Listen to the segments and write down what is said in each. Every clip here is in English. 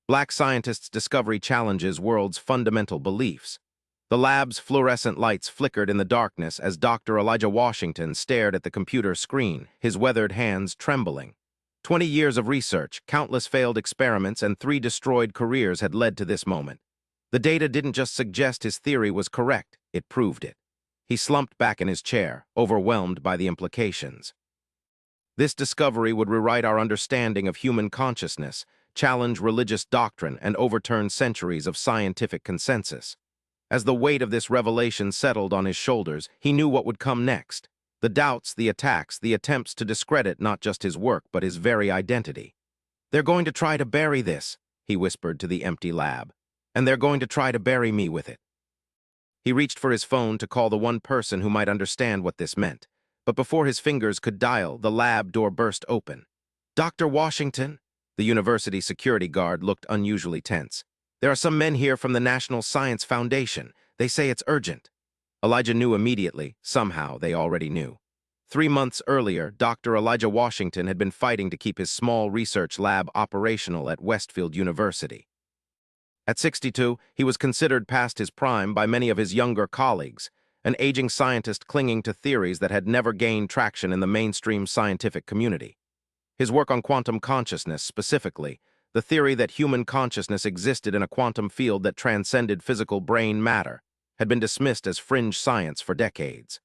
Black scientists' discovery challenges world's fundamental beliefs. The lab's fluorescent lights flickered in the darkness as Dr. Elijah Washington stared at the computer screen, his weathered hands trembling. 20 years of research, countless failed experiments, and 3 destroyed careers had led to this moment. The data didn't just suggest his theory was correct, it proved it. He slumped back in his chair, overwhelmed by the implications. This discovery would rewrite our understanding of human consciousness, challenge religious doctrine, and overturn centuries of scientific consensus. As the weight of this revelation settled on his shoulders, he knew what would come next. The doubts, the attacks, the attempts to discredit not just his work but his very identity. "They're going to try to bury this," he whispered to the empty lab. "And they're going to try to bury me with it." He reached for his phone to call the one person who might understand what this meant. But before his fingers could dial, the lab door burst open. "Dr. Washington?" The university security guard looked unusually tense. "There are some men here from the National Science Foundation. They say it's urgent." Elijah knew immediately. Somehow, they already knew. 3 months earlier, Dr. Elijah Washington had been fighting to keep his small research lab operational at Westfield University. At 62, he was considered past his prime by many of his younger colleagues, an aging scientist clinging to theories that had never gained traction in the mainstream scientific community. His work on quantum consciousness, specifically, the theory that human consciousness existed in a quantum field that transcended physical brain matter, had been dismissed as fringe science for decades.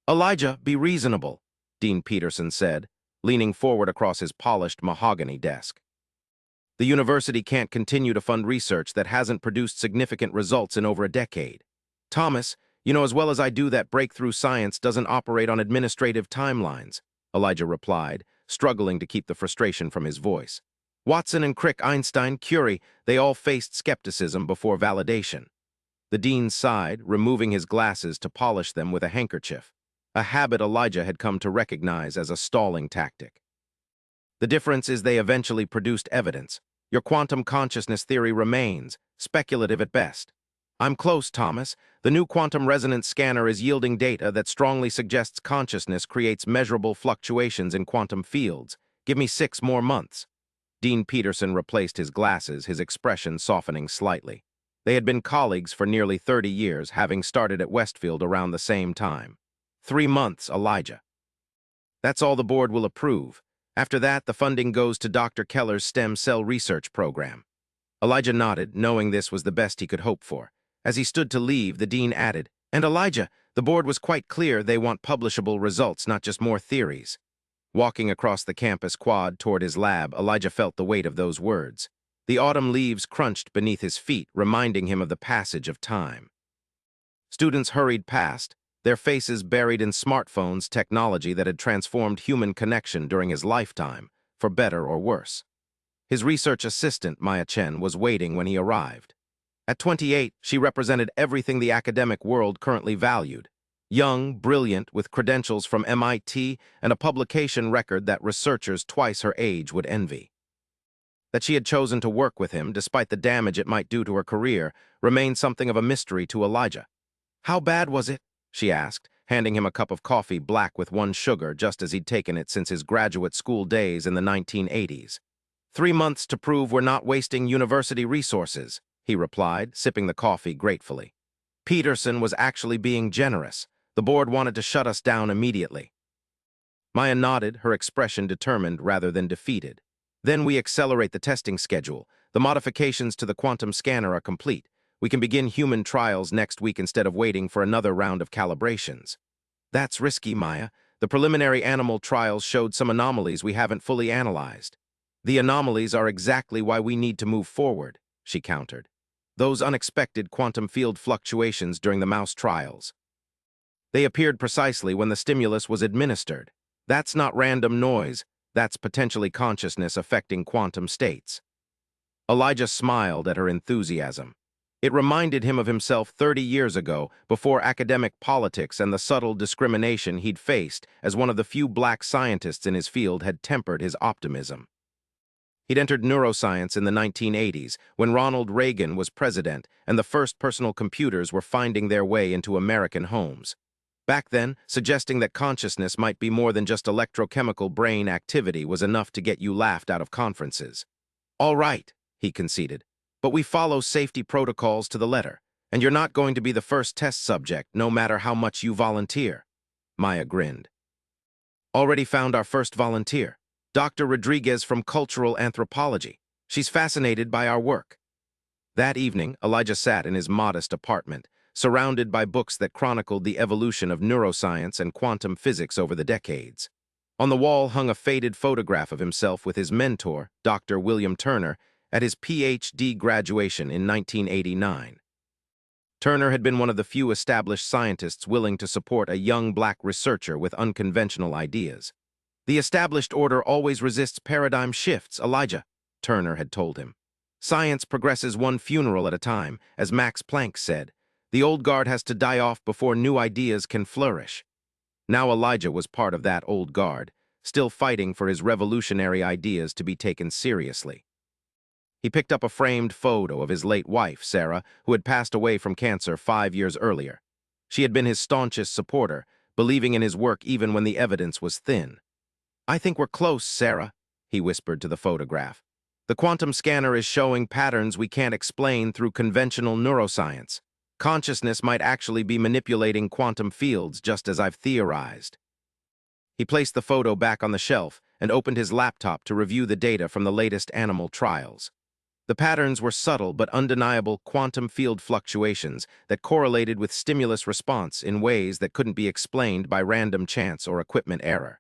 "Elijah, be reasonable," Dean Peterson said, leaning forward across his polished mahogany desk. "The university can't continue to fund research that hasn't produced significant results in over a decade. Thomas, you know as well as I do that breakthrough science doesn't operate on administrative timelines," Elijah replied, struggling to keep the frustration from his voice. "Watson and Crick, Einstein, Curie, they all faced skepticism before validation." The dean sighed, removing his glasses to polish them with a handkerchief, a habit Elijah had come to recognize as a stalling tactic. "The difference is they eventually produced evidence. Your quantum consciousness theory remains, speculative at best. I'm close, Thomas. The new quantum resonance scanner is yielding data that strongly suggests consciousness creates measurable fluctuations in quantum fields. Give me 6 more months." Dean Peterson replaced his glasses, his expression softening slightly. They had been colleagues for nearly 30 years, having started at Westfield around the same time. 3 months, Elijah. "That's all the board will approve. After that, the funding goes to Dr. Keller's stem cell research program." Elijah nodded, knowing this was the best he could hope for. As he stood to leave, the dean added, "And Elijah, the board was quite clear they want publishable results, not just more theories." Walking across the campus quad toward his lab, Elijah felt the weight of those words. The autumn leaves crunched beneath his feet, reminding him of the passage of time. Students hurried past, their faces buried in smartphones, technology that had transformed human connection during his lifetime, for better or worse. His research assistant, Maya Chen, was waiting when he arrived. At 28, she represented everything the academic world currently valued. Young, brilliant, with credentials from MIT and a publication record that researchers twice her age would envy. That she had chosen to work with him, despite the damage it might do to her career, remained something of a mystery to Elijah. "How bad was it?" she asked, handing him a cup of coffee black with 1 sugar, just as he'd taken it since his graduate school days in the 1980s. 3 months to prove we're not wasting university resources," he replied, sipping the coffee gratefully. "Peterson was actually being generous. The board wanted to shut us down immediately." Maya nodded, her expression determined rather than defeated. "Then we accelerate the testing schedule. The modifications to the quantum scanner are complete. We can begin human trials next week instead of waiting for another round of calibrations." "That's risky, Maya. The preliminary animal trials showed some anomalies we haven't fully analyzed." "The anomalies are exactly why we need to move forward," she countered. "Those unexpected quantum field fluctuations during the mouse trials. They appeared precisely when the stimulus was administered. That's not random noise. That's potentially consciousness affecting quantum states." Elijah smiled at her enthusiasm. It reminded him of himself 30 years ago, before academic politics and the subtle discrimination he'd faced as one of the few black scientists in his field had tempered his optimism. He'd entered neuroscience in the 1980s, when Ronald Reagan was president and the first personal computers were finding their way into American homes. Back then, suggesting that consciousness might be more than just electrochemical brain activity was enough to get you laughed out of conferences. "All right," he conceded. "But we follow safety protocols to the letter, and you're not going to be the first test subject, no matter how much you volunteer." Maya grinned. "Already found our first volunteer, Dr. Rodriguez from Cultural Anthropology. She's fascinated by our work." That evening, Elijah sat in his modest apartment, surrounded by books that chronicled the evolution of neuroscience and quantum physics over the decades. On the wall hung a faded photograph of himself with his mentor, Dr. William Turner, at his Ph.D. graduation in 1989. Turner had been one of the few established scientists willing to support a young black researcher with unconventional ideas. "The established order always resists paradigm shifts, Elijah," Turner had told him. "Science progresses one funeral at a time, as Max Planck said. The old guard has to die off before new ideas can flourish." Now Elijah was part of that old guard, still fighting for his revolutionary ideas to be taken seriously. He picked up a framed photo of his late wife, Sarah, who had passed away from cancer 5 years earlier. She had been his staunchest supporter, believing in his work even when the evidence was thin. "I think we're close, Sarah," he whispered to the photograph. "The quantum scanner is showing patterns we can't explain through conventional neuroscience. Consciousness might actually be manipulating quantum fields, just as I've theorized." He placed the photo back on the shelf and opened his laptop to review the data from the latest animal trials. The patterns were subtle but undeniable quantum field fluctuations that correlated with stimulus response in ways that couldn't be explained by random chance or equipment error.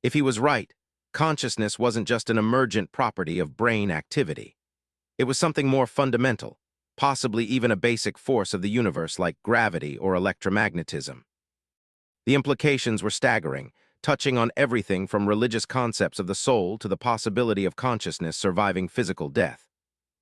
If he was right, consciousness wasn't just an emergent property of brain activity. It was something more fundamental, possibly even a basic force of the universe like gravity or electromagnetism. The implications were staggering, touching on everything from religious concepts of the soul to the possibility of consciousness surviving physical death.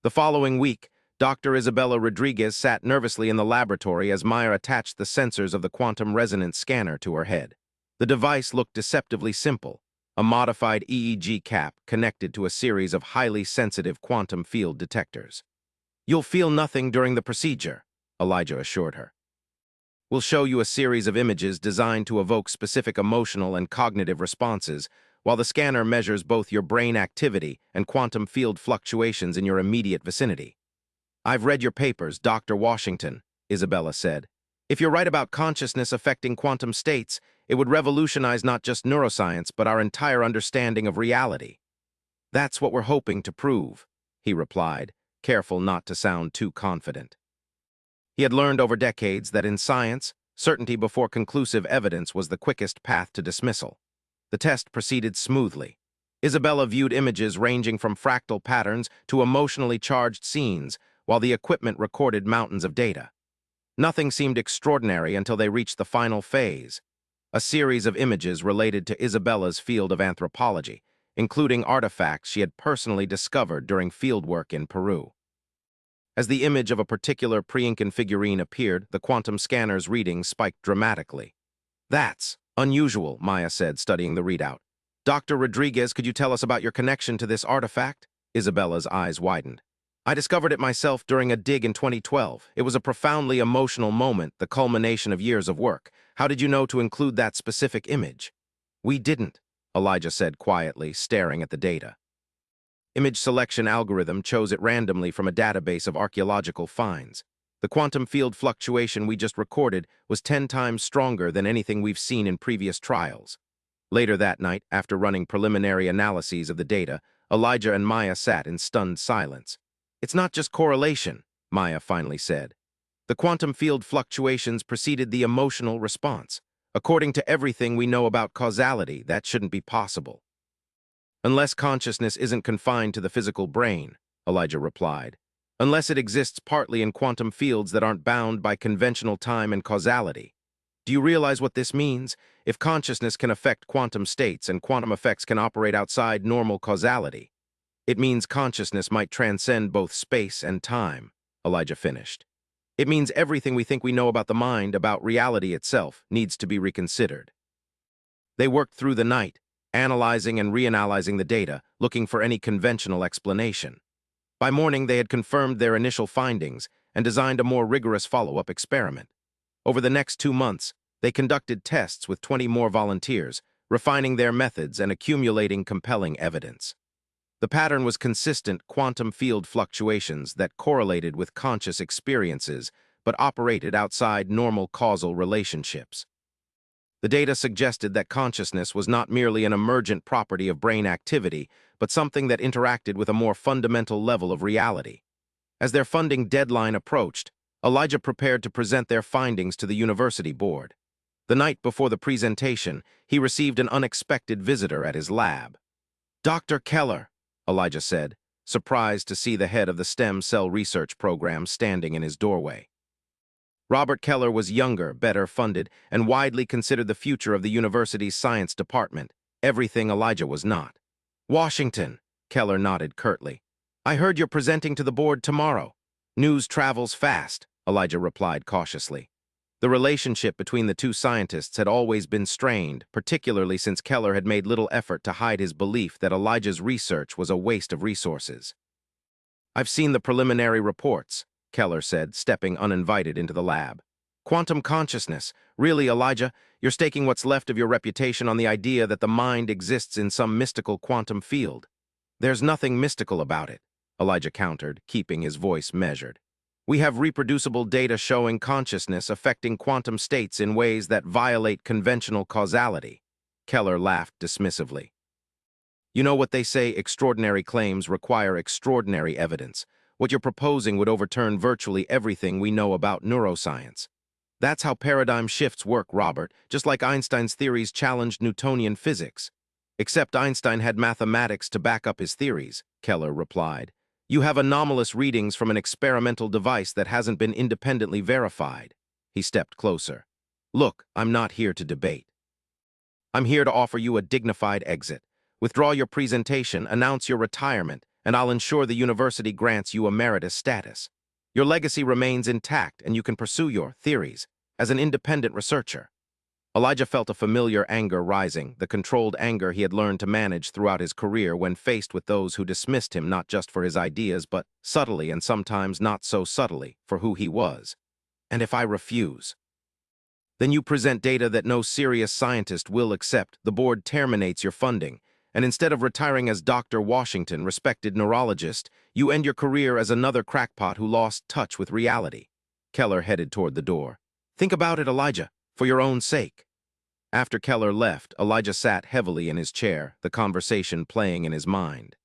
The following week, Dr. Isabella Rodriguez sat nervously in the laboratory as Maya attached the sensors of the quantum resonance scanner to her head. The device looked deceptively simple, a modified EEG cap connected to a series of highly sensitive quantum field detectors. "You'll feel nothing during the procedure," Elijah assured her. "We'll show you a series of images designed to evoke specific emotional and cognitive responses, while the scanner measures both your brain activity and quantum field fluctuations in your immediate vicinity." "I've read your papers, Dr. Washington," Isabella said. "If you're right about consciousness affecting quantum states, it would revolutionize not just neuroscience, but our entire understanding of reality." "That's what we're hoping to prove," he replied, careful not to sound too confident. He had learned over decades that in science, certainty before conclusive evidence was the quickest path to dismissal. The test proceeded smoothly. Isabella viewed images ranging from fractal patterns to emotionally charged scenes, while the equipment recorded mountains of data. Nothing seemed extraordinary until they reached the final phase, a series of images related to Isabella's field of anthropology, including artifacts she had personally discovered during fieldwork in Peru. As the image of a particular pre-Incan figurine appeared, the quantum scanner's readings spiked dramatically. "That's unusual," Maya said, studying the readout. "Dr. Rodriguez, could you tell us about your connection to this artifact?" Isabella's eyes widened. "I discovered it myself during a dig in 2012. It was a profoundly emotional moment, the culmination of years of work. How did you know to include that specific image?" "We didn't," Elijah said quietly, staring at the data. Image selection algorithm chose it randomly from a database of archaeological finds. The quantum field fluctuation we just recorded was 10 times stronger than anything we've seen in previous trials. Later that night, after running preliminary analyses of the data, Elijah and Maya sat in stunned silence. "It's not just correlation," Maya finally said. "The quantum field fluctuations preceded the emotional response. According to everything we know about causality, that shouldn't be possible." "Unless consciousness isn't confined to the physical brain," Elijah replied. "Unless it exists partly in quantum fields that aren't bound by conventional time and causality. Do you realize what this means? If consciousness can affect quantum states and quantum effects can operate outside normal causality, it means consciousness might transcend both space and time," Elijah finished. "It means everything we think we know about the mind, about reality itself, needs to be reconsidered." They worked through the night, analyzing and reanalyzing the data, looking for any conventional explanation. By morning, they had confirmed their initial findings and designed a more rigorous follow-up experiment. Over the next 2 months, they conducted tests with 20 more volunteers, refining their methods and accumulating compelling evidence. The pattern was consistent quantum field fluctuations that correlated with conscious experiences but operated outside normal causal relationships. The data suggested that consciousness was not merely an emergent property of brain activity, but something that interacted with a more fundamental level of reality. As their funding deadline approached, Elijah prepared to present their findings to the university board. The night before the presentation, he received an unexpected visitor at his lab. "Dr. Keller," Elijah said, surprised to see the head of the stem cell research program standing in his doorway. Robert Keller was younger, better funded, and widely considered the future of the university's science department, everything Elijah was not. "Washington," Keller nodded curtly. "I heard you're presenting to the board tomorrow." "News travels fast," Elijah replied cautiously. The relationship between the two scientists had always been strained, particularly since Keller had made little effort to hide his belief that Elijah's research was a waste of resources. "I've seen the preliminary reports," Keller said, stepping uninvited into the lab. "Quantum consciousness. Really, Elijah, you're staking what's left of your reputation on the idea that the mind exists in some mystical quantum field." "There's nothing mystical about it," Elijah countered, keeping his voice measured. "We have reproducible data showing consciousness affecting quantum states in ways that violate conventional causality." Keller laughed dismissively. "You know what they say, extraordinary claims require extraordinary evidence. What you're proposing would overturn virtually everything we know about neuroscience. That's how paradigm shifts work, Robert, just like Einstein's theories challenged Newtonian physics. Except Einstein had mathematics to back up his theories," Keller replied. "You have anomalous readings from an experimental device that hasn't been independently verified." He stepped closer. "Look, I'm not here to debate. I'm here to offer you a dignified exit. Withdraw your presentation, announce your retirement, and I'll ensure the university grants you emeritus status. Your legacy remains intact, and you can pursue your theories as an independent researcher." Elijah felt a familiar anger rising, the controlled anger he had learned to manage throughout his career when faced with those who dismissed him not just for his ideas, but subtly and sometimes not so subtly for who he was. "And if I refuse?" "Then you present data that no serious scientist will accept. The board terminates your funding, and instead of retiring as Dr. Washington, respected neurologist, you end your career as another crackpot who lost touch with reality." Keller headed toward the door. "Think about it, Elijah, for your own sake." After Keller left, Elijah sat heavily in his chair, the conversation playing in his mind.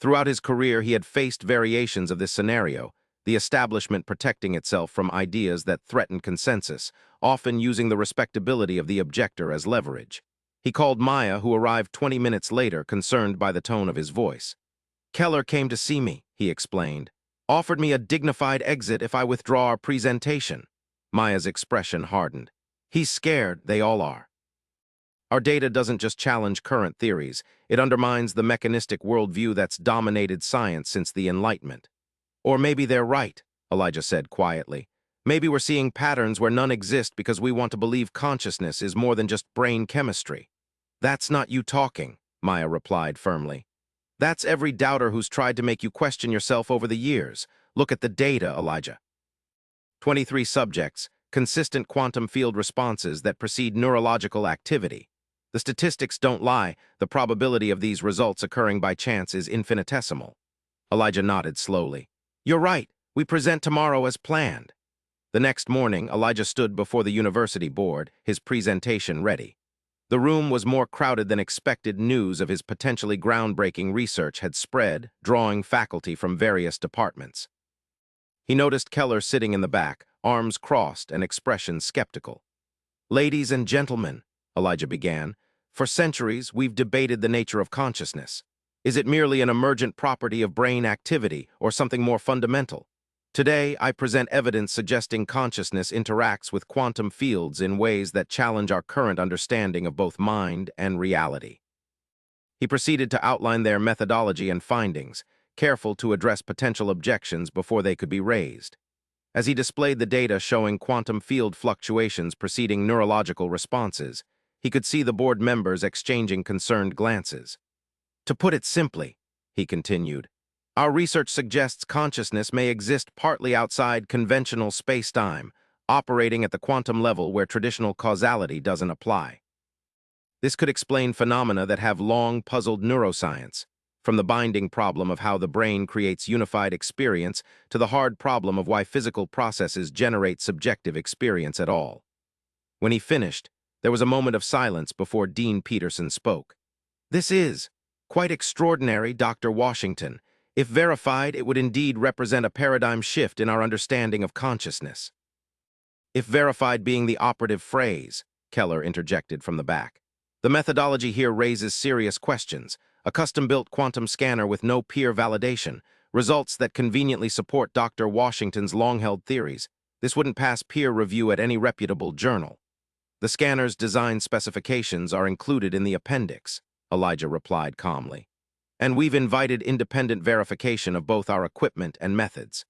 Throughout his career, he had faced variations of this scenario, the establishment protecting itself from ideas that threatened consensus, often using the respectability of the objector as leverage. He called Maya, who arrived 20 minutes later, concerned by the tone of his voice. "Keller came to see me," he explained. "Offered me a dignified exit if I withdraw our presentation." Maya's expression hardened. "He's scared, they all are. Our data doesn't just challenge current theories, it undermines the mechanistic worldview that's dominated science since the Enlightenment." "Or maybe they're right," Elijah said quietly. "Maybe we're seeing patterns where none exist because we want to believe consciousness is more than just brain chemistry." "That's not you talking," Maya replied firmly. "That's every doubter who's tried to make you question yourself over the years. Look at the data, Elijah. 23 subjects, consistent quantum field responses that precede neurological activity. The statistics don't lie. The probability of these results occurring by chance is infinitesimal." Elijah nodded slowly. "You're right. We present tomorrow as planned." The next morning, Elijah stood before the university board, his presentation ready. The room was more crowded than expected. News of his potentially groundbreaking research had spread, drawing faculty from various departments. He noticed Keller sitting in the back, arms crossed and expression skeptical. "Ladies and gentlemen," Elijah began, "for centuries we've debated the nature of consciousness. Is it merely an emergent property of brain activity or something more fundamental? Today, I present evidence suggesting consciousness interacts with quantum fields in ways that challenge our current understanding of both mind and reality." He proceeded to outline their methodology and findings, careful to address potential objections before they could be raised. As he displayed the data showing quantum field fluctuations preceding neurological responses, he could see the board members exchanging concerned glances. "To put it simply," he continued, "our research suggests consciousness may exist partly outside conventional space-time, operating at the quantum level where traditional causality doesn't apply. This could explain phenomena that have long puzzled neuroscience. from the binding problem of how the brain creates unified experience to the hard problem of why physical processes generate subjective experience at all. When he finished, there was a moment of silence before Dean Peterson spoke. "This is quite extraordinary, Dr. Washington. If verified, it would indeed represent a paradigm shift in our understanding of consciousness." "If verified" being the operative phrase, Keller interjected from the back. "The methodology here raises serious questions. A custom-built quantum scanner with no peer validation, results that conveniently support Dr. Washington's long-held theories. This wouldn't pass peer review at any reputable journal." "The scanner's design specifications are included in the appendix," Elijah replied calmly. "And we've invited independent verification of both our equipment and methods."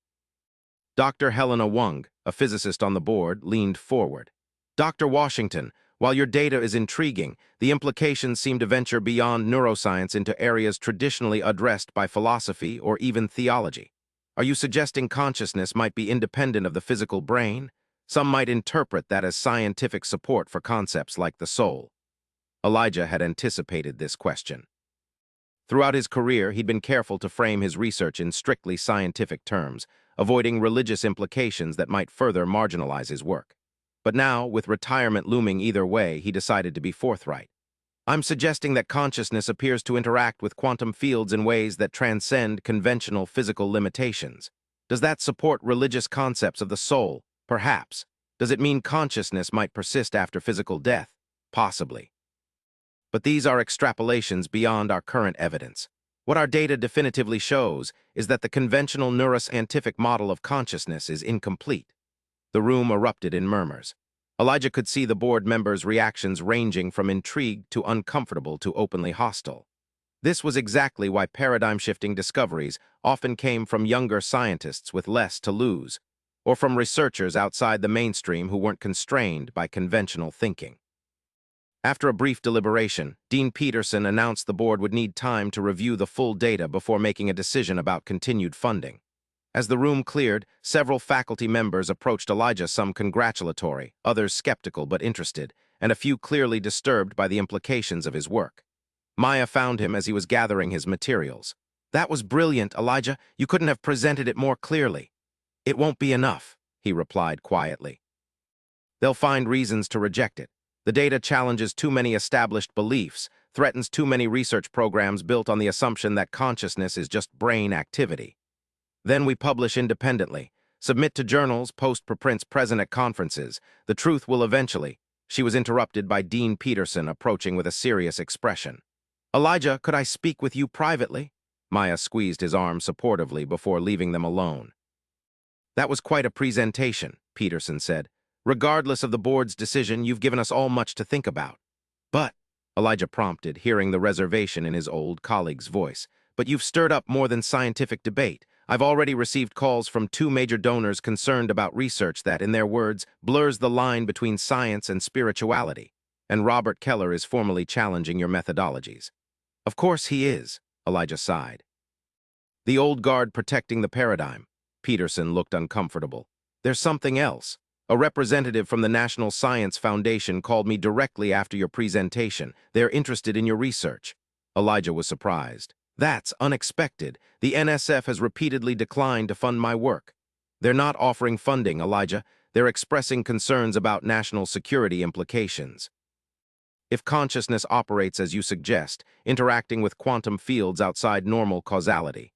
Dr. Helena Wung, a physicist on the board, leaned forward. "Dr. Washington, while your data is intriguing, the implications seem to venture beyond neuroscience into areas traditionally addressed by philosophy or even theology. Are you suggesting consciousness might be independent of the physical brain? Some might interpret that as scientific support for concepts like the soul." Elijah had anticipated this question. Throughout his career, he'd been careful to frame his research in strictly scientific terms, avoiding religious implications that might further marginalize his work. But now, with retirement looming either way, he decided to be forthright. "I'm suggesting that consciousness appears to interact with quantum fields in ways that transcend conventional physical limitations. Does that support religious concepts of the soul? Perhaps. Does it mean consciousness might persist after physical death? Possibly. But these are extrapolations beyond our current evidence. What our data definitively shows is that the conventional neuroscientific model of consciousness is incomplete." The room erupted in murmurs. Elijah could see the board members' reactions ranging from intrigued to uncomfortable to openly hostile. This was exactly why paradigm-shifting discoveries often came from younger scientists with less to lose, or from researchers outside the mainstream who weren't constrained by conventional thinking. After a brief deliberation, Dean Peterson announced the board would need time to review the full data before making a decision about continued funding. As the room cleared, several faculty members approached Elijah, some congratulatory, others skeptical but interested, and a few clearly disturbed by the implications of his work. Maya found him as he was gathering his materials. "That was brilliant, Elijah. You couldn't have presented it more clearly." "It won't be enough," he replied quietly. "They'll find reasons to reject it. The data challenges too many established beliefs, threatens too many research programs built on the assumption that consciousness is just brain activity. Then we publish independently, submit to journals, post preprints present at conferences. The truth will eventually." She was interrupted by Dean Peterson approaching with a serious expression. "Elijah, could I speak with you privately?" Maya squeezed his arm supportively before leaving them alone. "That was quite a presentation," Peterson said. "Regardless of the board's decision, you've given us all much to think about." "But," Elijah prompted, hearing the reservation in his old colleague's voice, "but you've stirred up more than scientific debate. I've already received calls from 2 major donors concerned about research that, in their words, blurs the line between science and spirituality. And Robert Keller is formally challenging your methodologies." "Of course he is," Elijah sighed. "The old guard protecting the paradigm." Peterson looked uncomfortable. "There's something else. A representative from the National Science Foundation called me directly after your presentation. They're interested in your research." Elijah was surprised. "That's unexpected. The NSF has repeatedly declined to fund my work." "They're not offering funding, Elijah. They're expressing concerns about national security implications. If consciousness operates as you suggest, interacting with quantum fields outside normal causality,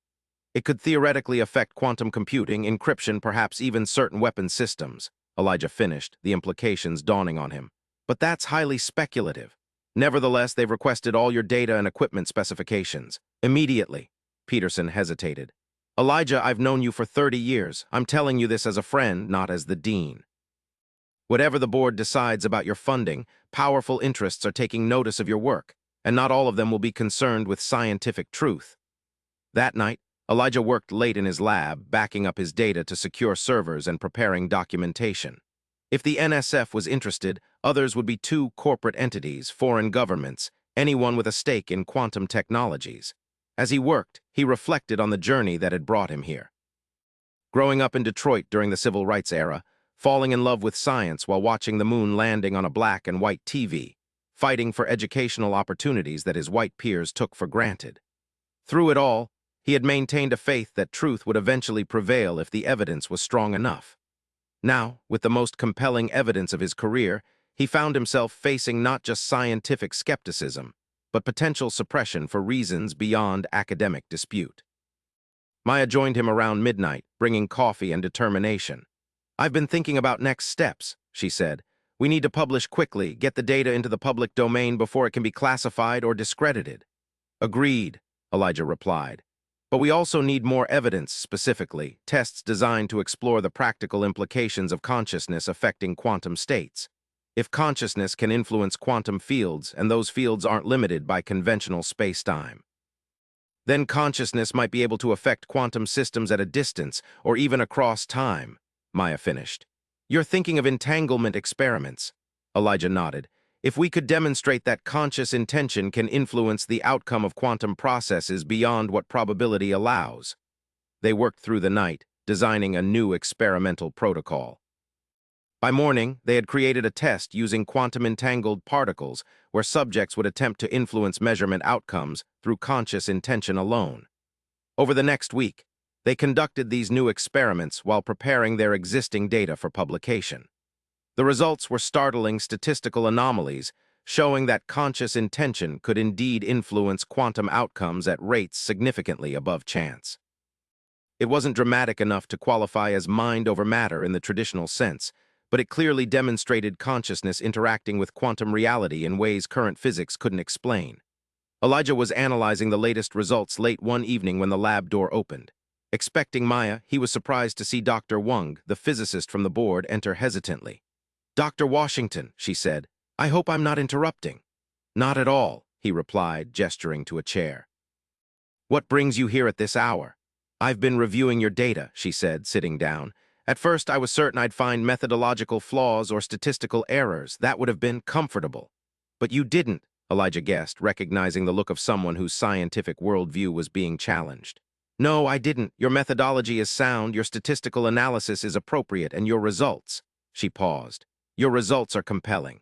it could theoretically affect quantum computing, encryption, perhaps even certain weapon systems." Elijah finished, the implications dawning on him. "But that's highly speculative. Nevertheless, they've requested all your data and equipment specifications. Immediately." Peterson hesitated. "Elijah, I've known you for 30 years. I'm telling you this as a friend, not as the dean. Whatever the board decides about your funding, powerful interests are taking notice of your work, and not all of them will be concerned with scientific truth." That night, Elijah worked late in his lab, backing up his data to secure servers and preparing documentation. If the NSF was interested, others would be 2 corporate entities, foreign governments, anyone with a stake in quantum technologies. As he worked, he reflected on the journey that had brought him here. Growing up in Detroit during the civil rights era, falling in love with science while watching the moon landing on a black and white TV, fighting for educational opportunities that his white peers took for granted. Through it all, he had maintained a faith that truth would eventually prevail if the evidence was strong enough. Now, with the most compelling evidence of his career, he found himself facing not just scientific skepticism, but potential suppression for reasons beyond academic dispute. Maya joined him around midnight, bringing coffee and determination. "I've been thinking about next steps," she said. "We need to publish quickly, get the data into the public domain before it can be classified or discredited." "Agreed," Elijah replied. "But we also need more evidence, specifically, tests designed to explore the practical implications of consciousness affecting quantum states. If consciousness can influence quantum fields, and those fields aren't limited by conventional space-time, then consciousness might be able to affect quantum systems at a distance, or even across time," Maya finished. "You're thinking of entanglement experiments," Elijah nodded. "If we could demonstrate that conscious intention can influence the outcome of quantum processes beyond what probability allows." They worked through the night, designing a new experimental protocol. By morning, they had created a test using quantum-entangled particles where subjects would attempt to influence measurement outcomes through conscious intention alone. Over the next week, they conducted these new experiments while preparing their existing data for publication. The results were startling statistical anomalies, showing that conscious intention could indeed influence quantum outcomes at rates significantly above chance. It wasn't dramatic enough to qualify as mind over matter in the traditional sense, but it clearly demonstrated consciousness interacting with quantum reality in ways current physics couldn't explain. Elijah was analyzing the latest results late one evening when the lab door opened. Expecting Maya, he was surprised to see Dr. Wang, the physicist from the board, enter hesitantly. "Dr. Washington," she said, "I hope I'm not interrupting." "Not at all," he replied, gesturing to a chair. "What brings you here at this hour?" "I've been reviewing your data," she said, sitting down. "At first, I was certain I'd find methodological flaws or statistical errors. That would have been comfortable." "But you didn't," Elijah guessed, recognizing the look of someone whose scientific worldview was being challenged. "No, I didn't. Your methodology is sound, your statistical analysis is appropriate, and your results—" She paused. "Your results are compelling.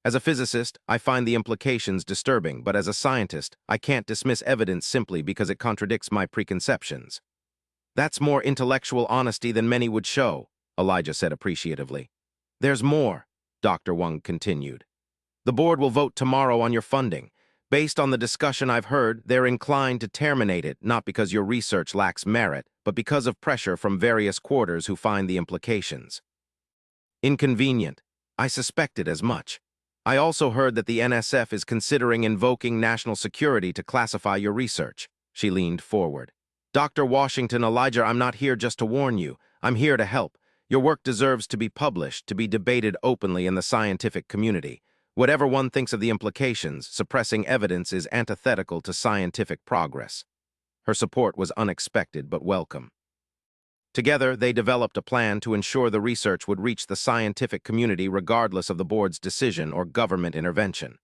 As a physicist, I find the implications disturbing, but as a scientist, I can't dismiss evidence simply because it contradicts my preconceptions." "That's more intellectual honesty than many would show," Elijah said appreciatively. "There's more," Dr. Wang continued. "The board will vote tomorrow on your funding. Based on the discussion I've heard, they're inclined to terminate it, not because your research lacks merit, but because of pressure from various quarters who find the implications inconvenient. I suspected as much. I also heard that the NSF is considering invoking national security to classify your research." She leaned forward. "Dr. Washington, Elijah, I'm not here just to warn you. I'm here to help. Your work deserves to be published, to be debated openly in the scientific community. Whatever one thinks of the implications, suppressing evidence is antithetical to scientific progress." Her support was unexpected but welcome. Together, they developed a plan to ensure the research would reach the scientific community regardless of the board's decision or government intervention.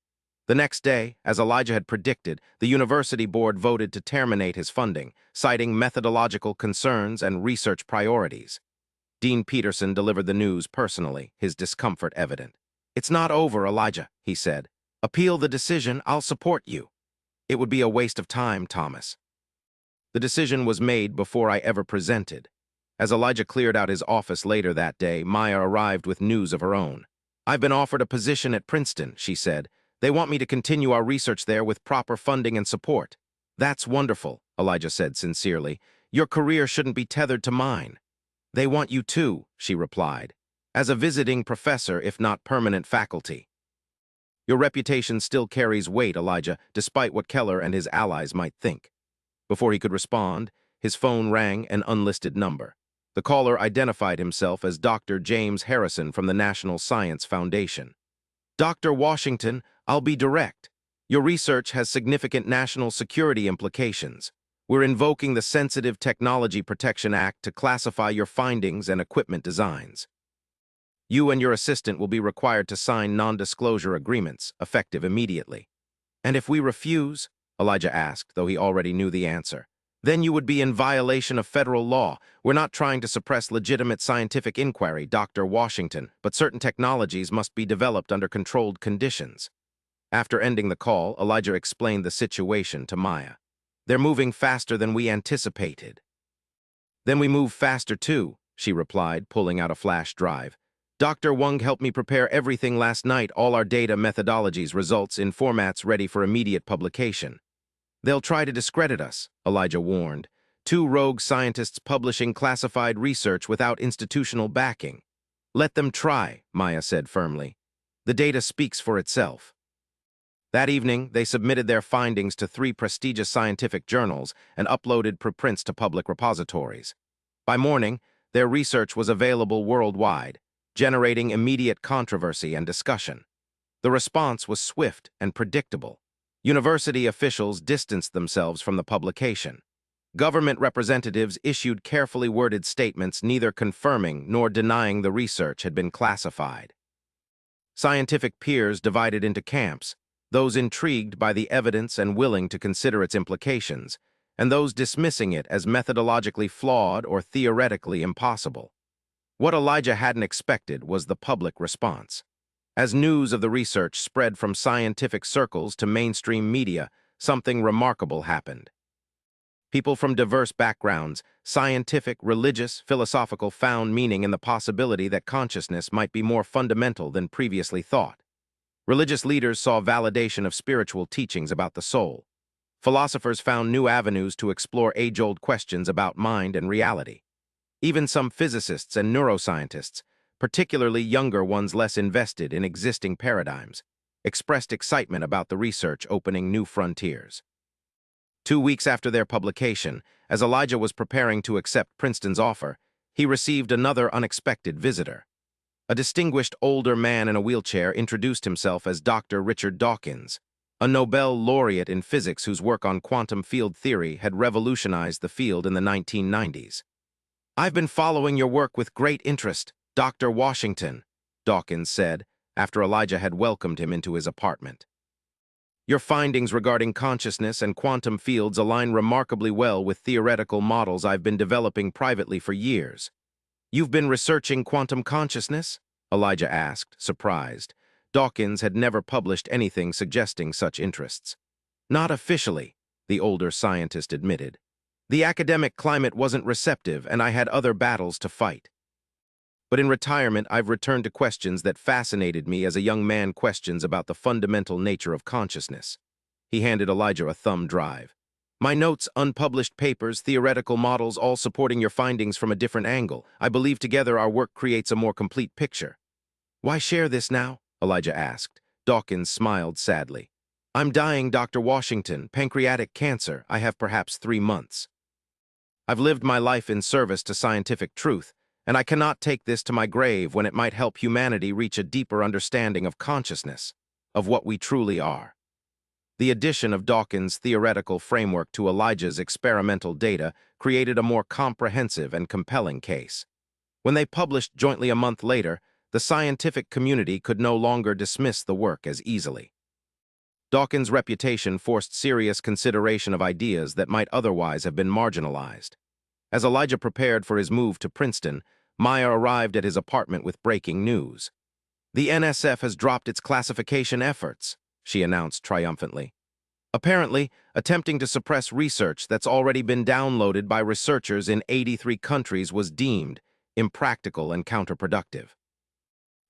The next day, as Elijah had predicted, the university board voted to terminate his funding, citing methodological concerns and research priorities. Dean Peterson delivered the news personally, his discomfort evident. "It's not over, Elijah," he said. "Appeal the decision, I'll support you." "It would be a waste of time, Thomas." The decision was made before I ever presented. As Elijah cleared out his office later that day, Maya arrived with news of her own. "I've been offered a position at Princeton," she said. "They want me to continue our research there with proper funding and support." "That's wonderful," Elijah said sincerely. "Your career shouldn't be tethered to mine." "They want you too," she replied, "as a visiting professor, if not permanent faculty." "Your reputation still carries weight, Elijah, despite what Keller and his allies might think." Before he could respond, his phone rang, an unlisted number. The caller identified himself as Dr. James Harrison from the National Science Foundation. "Dr. Washington, I'll be direct. Your research has significant national security implications. We're invoking the Sensitive Technology Protection Act to classify your findings and equipment designs. You and your assistant will be required to sign non-disclosure agreements, effective immediately." "And if we refuse?" Elijah asked, though he already knew the answer. "Then you would be in violation of federal law. We're not trying to suppress legitimate scientific inquiry, Dr. Washington, but certain technologies must be developed under controlled conditions." After ending the call, Elijah explained the situation to Maya. They're moving faster than we anticipated. Then we move faster too, she replied, pulling out a flash drive. Dr. Wang helped me prepare everything last night, all our data, methodologies, results in formats ready for immediate publication. They'll try to discredit us, Elijah warned. Two rogue scientists publishing classified research without institutional backing. Let them try, Maya said firmly. The data speaks for itself. That evening, they submitted their findings to 3 prestigious scientific journals and uploaded preprints to public repositories. By morning, their research was available worldwide, generating immediate controversy and discussion. The response was swift and predictable. University officials distanced themselves from the publication. Government representatives issued carefully worded statements neither confirming nor denying the research had been classified. Scientific peers divided into camps, those intrigued by the evidence and willing to consider its implications, and those dismissing it as methodologically flawed or theoretically impossible. What Elijah hadn't expected was the public response. As news of the research spread from scientific circles to mainstream media, something remarkable happened. People from diverse backgrounds, scientific, religious, philosophical, found meaning in the possibility that consciousness might be more fundamental than previously thought. Religious leaders saw validation of spiritual teachings about the soul. Philosophers found new avenues to explore age-old questions about mind and reality. Even some physicists and neuroscientists, particularly younger ones less invested in existing paradigms, expressed excitement about the research opening new frontiers. 2 weeks after their publication, as Elijah was preparing to accept Princeton's offer, he received another unexpected visitor. A distinguished older man in a wheelchair introduced himself as Dr. Richard Dawkins, a Nobel laureate in physics whose work on quantum field theory had revolutionized the field in the 1990s. "I've been following your work with great interest, Dr. Washington," Dawkins said, after Elijah had welcomed him into his apartment. "Your findings regarding consciousness and quantum fields align remarkably well with theoretical models I've been developing privately for years." "You've been researching quantum consciousness?" Elijah asked, surprised. Dawkins had never published anything suggesting such interests. "Not officially," the older scientist admitted. "The academic climate wasn't receptive, and I had other battles to fight. But in retirement, I've returned to questions that fascinated me as a young man, questions about the fundamental nature of consciousness." He handed Elijah a thumb drive. "My notes, unpublished papers, theoretical models, all supporting your findings from a different angle. I believe together our work creates a more complete picture." "Why share this now?" Elijah asked. Dawkins smiled sadly. "I'm dying, Dr. Washington. Pancreatic cancer. I have perhaps 3 months. I've lived my life in service to scientific truth, and I cannot take this to my grave when it might help humanity reach a deeper understanding of consciousness, of what we truly are." The addition of Dawkins' theoretical framework to Elijah's experimental data created a more comprehensive and compelling case. When they published jointly a month later, the scientific community could no longer dismiss the work as easily. Dawkins' reputation forced serious consideration of ideas that might otherwise have been marginalized. As Elijah prepared for his move to Princeton, Maya arrived at his apartment with breaking news. "The NSF has dropped its classification efforts," she announced triumphantly. "Apparently, attempting to suppress research that's already been downloaded by researchers in 83 countries was deemed impractical and counterproductive."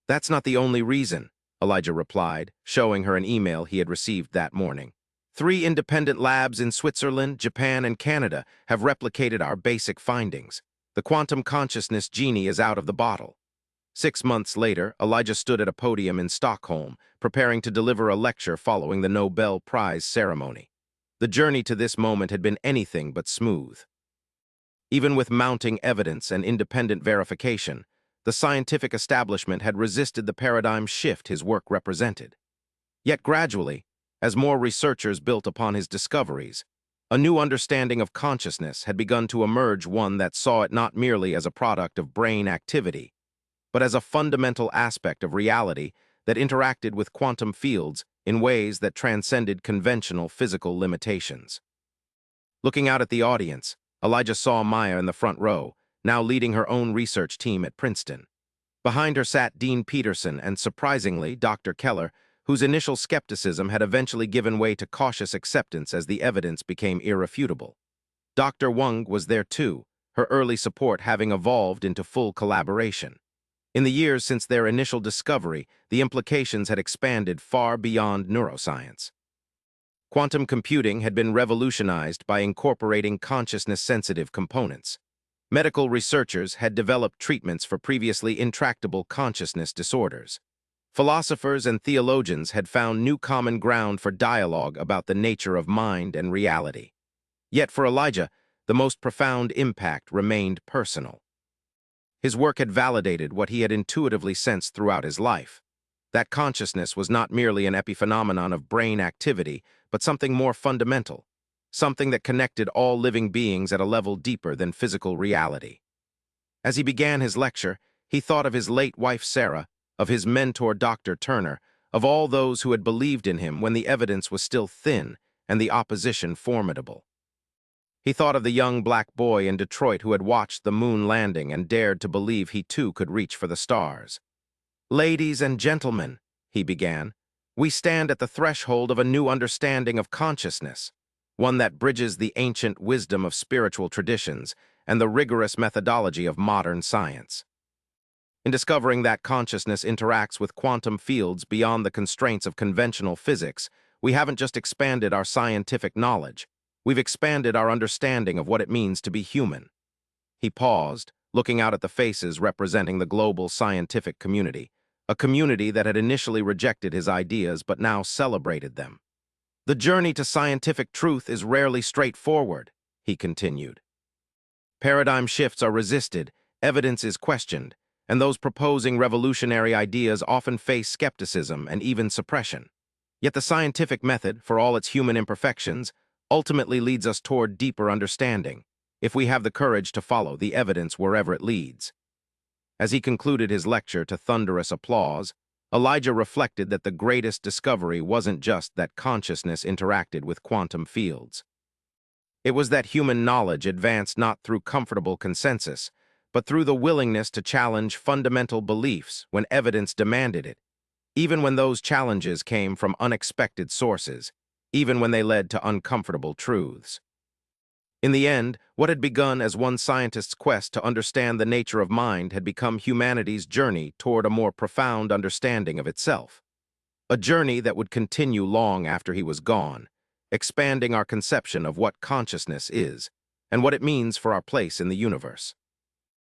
"That's not the only reason," Elijah replied, showing her an email he had received that morning. 3 independent labs in Switzerland, Japan, and Canada have replicated our basic findings. The quantum consciousness genie is out of the bottle." 6 months later, Elijah stood at a podium in Stockholm, preparing to deliver a lecture following the Nobel Prize ceremony. The journey to this moment had been anything but smooth. Even with mounting evidence and independent verification, the scientific establishment had resisted the paradigm shift his work represented. Yet gradually, as more researchers built upon his discoveries, a new understanding of consciousness had begun to emerge, one that saw it not merely as a product of brain activity, but as a fundamental aspect of reality that interacted with quantum fields in ways that transcended conventional physical limitations. Looking out at the audience, Elijah saw Maya in the front row, now leading her own research team at Princeton. Behind her sat Dean Peterson and, surprisingly, Dr. Keller, whose initial skepticism had eventually given way to cautious acceptance as the evidence became irrefutable. Dr. Wang was there too, her early support having evolved into full collaboration. In the years since their initial discovery, the implications had expanded far beyond neuroscience. Quantum computing had been revolutionized by incorporating consciousness-sensitive components. Medical researchers had developed treatments for previously intractable consciousness disorders. Philosophers and theologians had found new common ground for dialogue about the nature of mind and reality. Yet for Elijah, the most profound impact remained personal. His work had validated what he had intuitively sensed throughout his life. That consciousness was not merely an epiphenomenon of brain activity, but something more fundamental, something that connected all living beings at a level deeper than physical reality. As he began his lecture, he thought of his late wife Sarah, of his mentor Dr. Turner, of all those who had believed in him when the evidence was still thin and the opposition formidable. He thought of the young black boy in Detroit who had watched the moon landing and dared to believe he too could reach for the stars. "Ladies and gentlemen," he began, "we stand at the threshold of a new understanding of consciousness, one that bridges the ancient wisdom of spiritual traditions and the rigorous methodology of modern science. In discovering that consciousness interacts with quantum fields beyond the constraints of conventional physics, we haven't just expanded our scientific knowledge, we've expanded our understanding of what it means to be human." He paused, looking out at the faces representing the global scientific community, a community that had initially rejected his ideas but now celebrated them. "The journey to scientific truth is rarely straightforward," he continued. "Paradigm shifts are resisted, evidence is questioned, and those proposing revolutionary ideas often face skepticism and even suppression. Yet the scientific method, for all its human imperfections, ultimately leads us toward deeper understanding, if we have the courage to follow the evidence wherever it leads." As he concluded his lecture to thunderous applause, Elijah reflected that the greatest discovery wasn't just that consciousness interacted with quantum fields. It was that human knowledge advanced not through comfortable consensus, but through the willingness to challenge fundamental beliefs when evidence demanded it, even when those challenges came from unexpected sources, even when they led to uncomfortable truths. In the end, what had begun as one scientist's quest to understand the nature of mind had become humanity's journey toward a more profound understanding of itself. A journey that would continue long after he was gone, expanding our conception of what consciousness is and what it means for our place in the universe.